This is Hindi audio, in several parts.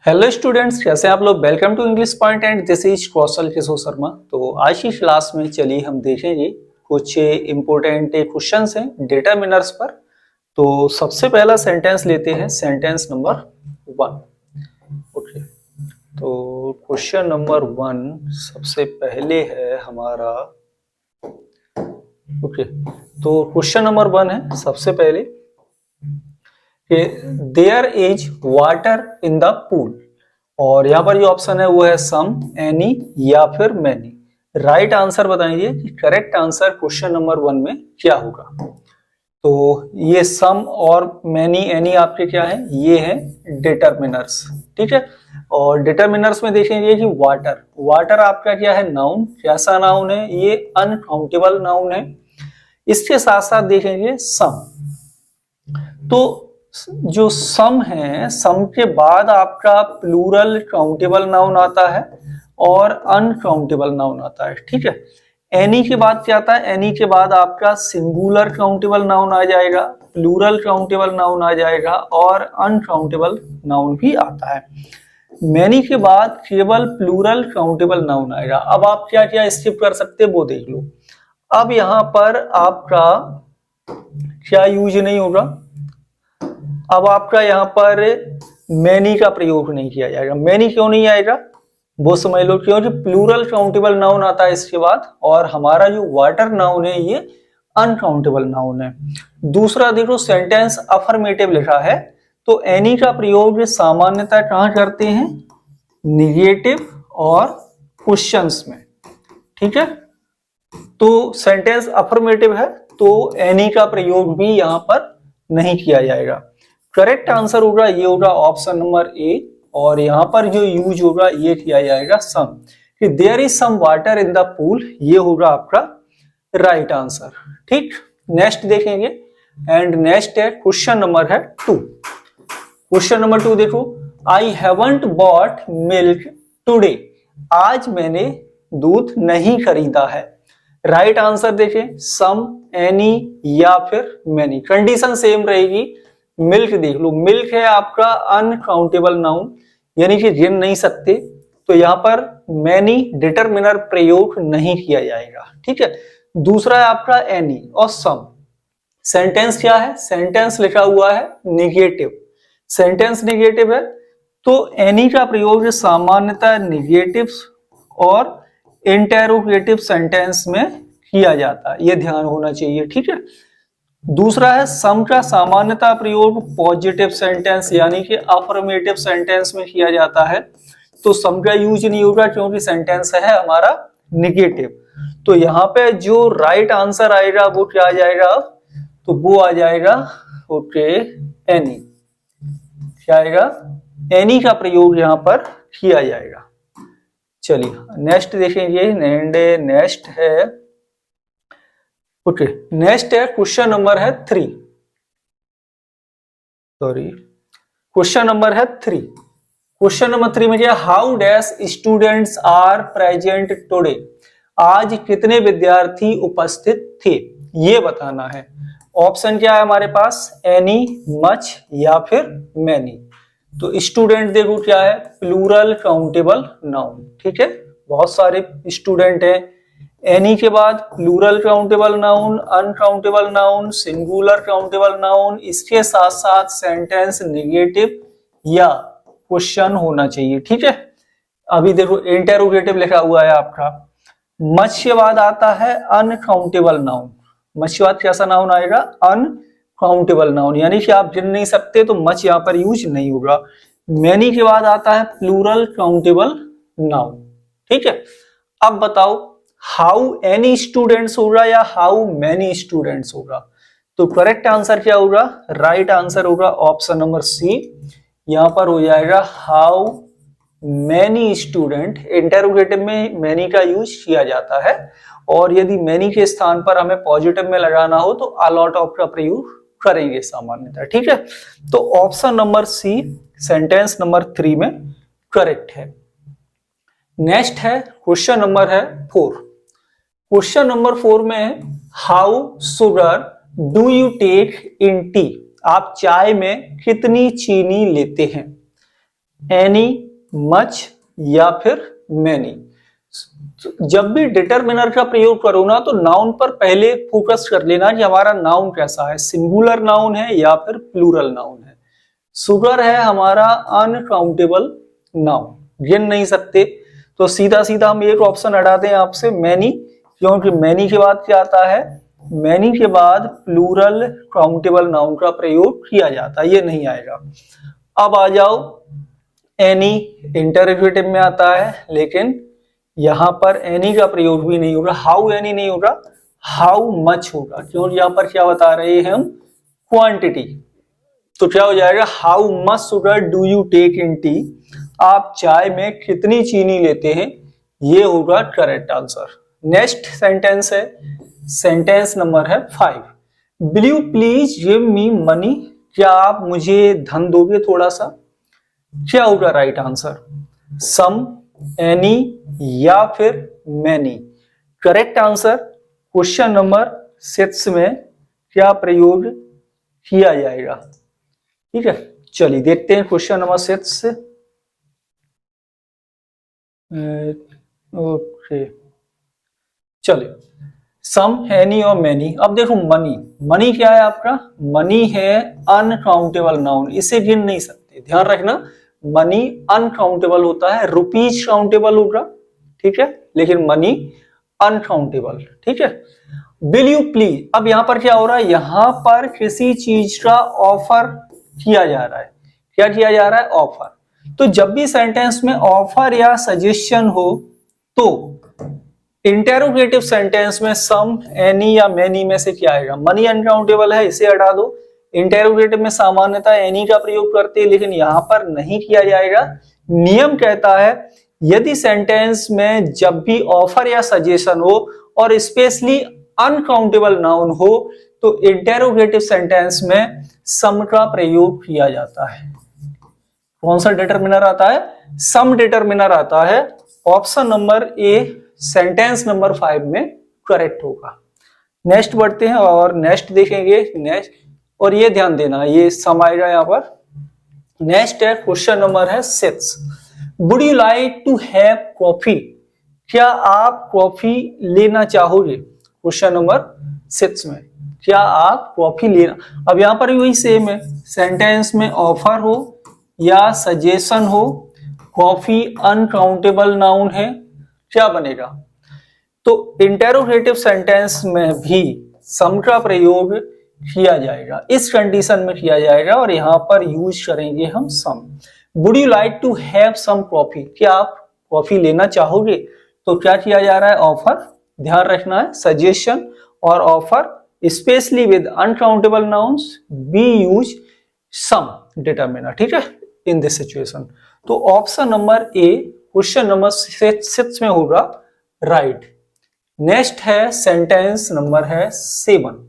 हेलो स्टूडेंट्स, कैसे हैं आप लोग। Welcome to English point and this is Kaushal Kishore Sharma. तो आज की क्लास में चलिए हम देखेंगे कुछ इम्पोर्टेंट क्वेश्चंस हैं डिटरमिनर्स पर। तो सबसे पहला सेंटेंस लेते हैं, सेंटेंस नंबर 1। ओके, तो क्वेश्चन नंबर 1 सबसे पहले है हमारा। ओके, तो क्वेश्चन नंबर 1 है सबसे पहले, there is water in the pool. और यहाँ पर जो ऑप्शन है वो है सम, एनी या फिर मैनी। राइट आंसर बताइए कि करेक्ट आंसर क्वेश्चन नंबर 1 में क्या होगा। तो ये सम और मैनी एनी आपके क्या है, ये है डिटरमिनर्स। ठीक है, और डिटरमिनर्स में देखेंगे कि वाटर, वाटर आपका क्या है, नाउन। कैसा नाउन है, ये अनकाउंटेबल नाउन है। इसके साथ साथ देखेंगे सम। तो जो सम है, सम के बाद आपका प्लूरल काउंटेबल नाउन आता है और अनकाउंटेबल नाउन आता है। ठीक है, एनी के बाद क्या आता है, एनी के बाद आपका सिंगुलर काउंटेबल नाउन आ जाएगा, प्लूरल काउंटेबल नाउन आ जाएगा और अनकाउंटेबल नाउन भी आता है। मैनी के बाद केवल प्लूरल काउंटेबल नाउन आएगा। अब आप क्या क्या स्किप कर सकते हैं वो देख लो। अब यहां पर आपका क्या यूज नहीं होगा, अब आपका यहाँ पर मैनी का प्रयोग नहीं किया जाएगा। मैनी क्यों नहीं आएगा वो समझ लो, क्योंकि प्लूरल काउंटेबल नाउन आता है इसके बाद, और हमारा जो वाटर नाउन है ये अनकाउंटेबल नाउन है। दूसरा देखो, सेंटेंस अफर्मेटिव लिखा है, तो एनी का प्रयोग सामान्यतः कहाँ करते हैं, निगेटिव और क्वेश्चंस में। ठीक है, तो सेंटेंस अफर्मेटिव है तो एनी का प्रयोग भी यहां पर नहीं किया जाएगा। करेक्ट आंसर होगा, ये होगा ऑप्शन नंबर ए। और यहां पर जो यूज होगा ये किया जाएगा सम, कि there is some water in the pool, ये होगा आपका राइट आंसर। ठीक, नेक्स्ट देखेंगे, एंड नेक्स्ट है क्वेश्चन नंबर है 2। क्वेश्चन नंबर 2 देखो, I haven't bought milk today, आज मैंने दूध नहीं खरीदा है। राइट आंसर देखें, सम, एनी या फिर मैनी। कंडीशन सेम रहेगी। मिल्क देख लो, मिल्क है आपका अनकाउंटेबल नाउन, यानी कि गिन नहीं सकते, तो यहां पर मैनी डिटरमिनर प्रयोग नहीं किया जाएगा। ठीक है, दूसरा है आपका एनी और सम। सेंटेंस क्या है, सेंटेंस लिखा हुआ है निगेटिव, सेंटेंस निगेटिव है तो एनी का प्रयोग सामान्यतः निगेटिव और इंटेरोगेटिव सेंटेंस में किया जाता है, ये ध्यान होना चाहिए। ठीक है, दूसरा है सम का सामान्यतः प्रयोग पॉजिटिव सेंटेंस यानी कि अफर्मेटिव सेंटेंस में किया जाता है, तो सम का यूज नहीं होगा क्योंकि सेंटेंस है हमारा निगेटिव। तो यहाँ पे जो राइट आंसर आएगा वो क्या आ जाएगा, तो वो आ जाएगा ओके एनी। क्या आएगा, एनी का प्रयोग यहाँ पर किया जाएगा। चलिए नेक्स्ट देखेंगे, नेक्स्ट है ओके, नेक्स्ट है क्वेश्चन नंबर है 3। सॉरी, क्वेश्चन नंबर है 3। क्वेश्चन नंबर 3 में क्या, how dash students are present today, आज कितने विद्यार्थी उपस्थित थे, ये बताना है। ऑप्शन क्या है हमारे पास, एनी, मच या फिर मैनी। तो स्टूडेंट देखो क्या है, प्लूरल काउंटेबल नाउन। ठीक है, बहुत सारे स्टूडेंट हैं। एनी के बाद plural countable noun, uncountable noun, singular countable noun, इसके साथ साथ सेंटेंस निगेटिव या क्वेश्चन होना चाहिए। ठीक है, अभी देखो इंटेरोगेटिव लिखा हुआ है आपका। मच के बाद आता है अनकाउंटेबल नाउन। मच के बाद कैसा नाउन आएगा, अनकाउंटेबल नाउन, यानी कि आप गिन नहीं सकते, तो मच यहाँ पर यूज नहीं होगा। मैनी के बाद आता है प्लूरल काउंटेबल नाउन। ठीक है, अब बताओ हाउ एनी स्टूडेंट्स होगा या हाउ मैनी स्टूडेंट्स होगा। तो करेक्ट आंसर क्या होगा, राइट आंसर होगा ऑप्शन नंबर सी। यहां पर हो जाएगा हाउ मैनी स्टूडेंट। इंटेरोगेटिव में मैनी का यूज किया जाता है, और यदि मैनी के स्थान पर हमें पॉजिटिव में लगाना हो तो अ लॉट ऑफ का प्रयोग करेंगे सामान्यतः। ठीक है, तो option number C sentence number 3 में करेक्ट है। नेक्स्ट है क्वेश्चन नंबर है 4। क्वेश्चन नंबर 4 में, how sugar do you take in tea, आप चाय में कितनी चीनी लेते हैं। एनी, मच या फिर मैनी। जब भी डिटरमिनर का प्रयोग करो ना तो नाउन पर पहले फोकस कर लेना कि हमारा नाउन कैसा है, सिंगुलर नाउन है या फिर प्लूरल नाउन है। शुगर है हमारा अनकाउंटेबल नाउन, गिन नहीं सकते, तो सीधा सीधा हम एक ऑप्शन हटाते हैं आपसे, मैनी, क्योंकि मैनी के बाद क्या आता है, मैनी के बाद प्लूरल काउंटेबल नाउन का प्रयोग किया जाता है, ये नहीं आएगा। अब आ जाओ, एनी इंटरोगेटिव में आता है, लेकिन यहां पर एनी का प्रयोग भी नहीं होगा। हाउ एनी नहीं होगा, हाउ मच होगा, क्योंकि यहां पर क्या बता रहे हैं हम, क्वांटिटी। तो क्या हो जाएगा, how much sugar do you take in tea, आप चाय में कितनी चीनी लेते हैं, ये होगा करेक्ट आंसर। नेक्स्ट सेंटेंस है, सेंटेंस नंबर है 5, will you please give me money, क्या आप मुझे धन दोगे थोड़ा सा, क्या होगा राइट आंसर, सम, एनी या फिर many. Correct answer question number 6 में क्या प्रयोग किया जाएगा। ठीक है, चलिए देखते हैं क्वेश्चन नंबर 6। ओके, चलिए, सम, एनी और मैनी। अब देखो मनी, मनी क्या है आपका, मनी है अनकाउंटेबल नाउन, इसे गिन नहीं सकते, ध्यान रखना, मनी अनकाउंटेबल होता है, रुपीज काउंटेबल होगा, ठीक है, लेकिन मनी अनकाउंटेबल, ठीक है। विल यू प्लीज, अब यहां पर क्या हो रहा है, यहां पर किसी चीज का ऑफर किया जा रहा है, क्या किया जा रहा है, ऑफर। तो जब भी सेंटेंस में ऑफर या सजेशन हो तो इंटेरोगेटिव सेंटेंस में सम, एनी या मैनी में से क्या आएगा, मनी अनकाउंटेबल है, इसे हटा दो। इंटेरोगेटिव में सामान्यतः एनी का प्रयोग करते हैं, लेकिन यहां पर नहीं किया जाएगा। नियम कहता है यदि सेंटेंस में जब भी ऑफर या सजेशन हो और स्पेशली अनकाउंटेबल नाउन हो तो इंटेरोगेटिव सेंटेंस में सम का प्रयोग किया जाता है। कौन सा डिटरमिनर आता है, सम डिटरमिनर आता है। Option number a sentence number 5 में करेक्ट होगा। नेक्स्ट बढ़ते हैं और नेक्स्ट देखेंगे, नेक्स्ट, और ये ध्यान देना ये सम आएगा यहाँ पर। नेक्स्ट है क्वेश्चन नंबर है 6, would you like to have coffee, क्या आप कॉफी लेना चाहोगे। क्वेश्चन नंबर 6 में क्या आप कॉफी लेना, अब यहां पर वही सेम है, सेंटेंस में ऑफर हो या सजेशन हो, कॉफी अनकाउंटेबल नाउन है, क्या बनेगा, तो इंटेरोगेटिव सेंटेंस में भी सम का प्रयोग किया जाएगा, इस कंडीशन में किया जाएगा और यहां पर यूज करेंगे हम some. Would you like to have some coffee, क्या आप कॉफी लेना चाहोगे, तो क्या किया जा रहा है, ऑफर, ध्यान रखना है, सजेशन और offer specially with uncountable nouns be use some determiner, ठीक है, इन दिस सिचुएशन। तो option number A question number 6 में होगा राइट। नेक्स्ट है सेंटेंस नंबर है 7,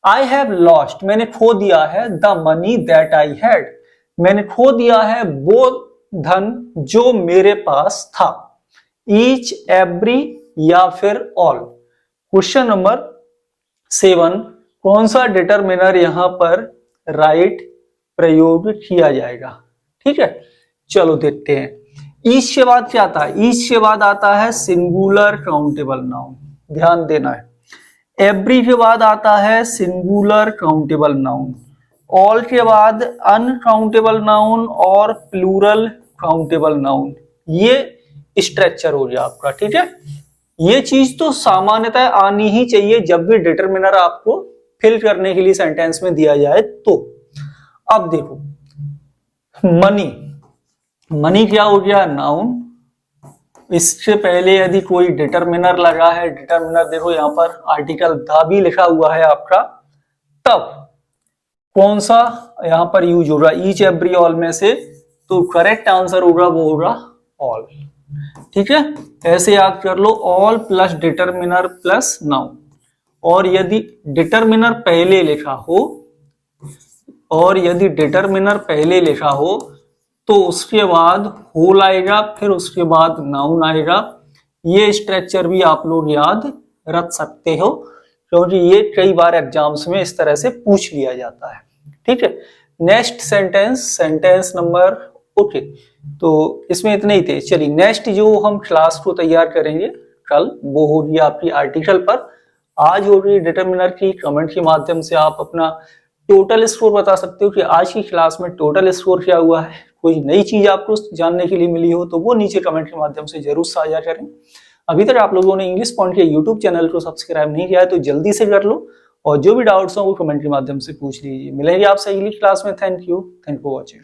आई हैव लॉस्ट, मैंने खो दिया है, the money that I had, मैंने खो दिया है वो धन जो मेरे पास था, ईच, एवरी या फिर ऑल। क्वेश्चन नंबर 7 कौन सा डिटरमिनर यहां पर राइट प्रयोग किया जाएगा, ठीक है, चलो देखते हैं। ईच के बाद क्या आता है, ईच के बाद आता है सिंगुलर काउंटेबल नाउन, ध्यान देना है। एवरी के बाद आता है सिंगुलर काउंटेबल नाउन, ऑल के बाद अनकाउंटेबल नाउन और प्लूरल काउंटेबल नाउन, ये स्ट्रक्चर हो गया आपका, ठीक है। ये चीज तो सामान्यतः आनी ही चाहिए जब भी डिटरमिनर आपको फिल करने के लिए सेंटेंस में दिया जाए तो। अब देखो मनी, मनी क्या हो गया, नाउन, इससे पहले यदि कोई डिटरमिनर लगा है, डिटरमिनर देखो यहां पर आर्टिकल द भी लिखा हुआ है आपका, तब कौन सा यहां पर यूज होगा, ईच, एवरी, ऑल में से, तो करेक्ट आंसर होगा वो होगा ऑल, ठीक है। ऐसे याद कर लो, all plus determiner plus noun, और यदि डिटरमिनर पहले लिखा हो, और यदि डिटरमिनर पहले लिखा हो तो उसके बाद होल आएगा, फिर उसके बाद नाउन आएगा। ये स्ट्रक्चर भी आप लोग याद रख सकते हो क्योंकि ये कई बार एग्जाम्स में इस तरह से पूछ लिया जाता है, ठीक है। Next sentence, sentence number, okay, तो इसमें इतने ही थे। चलिए नेक्स्ट जो हम क्लास को तैयार करेंगे कल, वो होगी आपकी आर्टिकल पर। आज हो रही डिटरमिनर की, कमेंट के माध्यम से आप अपना टोटल स्कोर बता सकते हो कि आज की क्लास में टोटल स्कोर क्या हुआ है। कोई नई चीज आपको जानने के लिए मिली हो तो वो नीचे कमेंट के माध्यम से जरूर साझा करें। अभी तक आप लोगों ने इंग्लिश पॉइंट के यूट्यूब चैनल को सब्सक्राइब नहीं किया है तो जल्दी से कर लो, और जो भी डाउट्स हो वो कमेंट के माध्यम से पूछ लीजिए। मिलेंगे आपसे अगली क्लास में। Thank you for watching.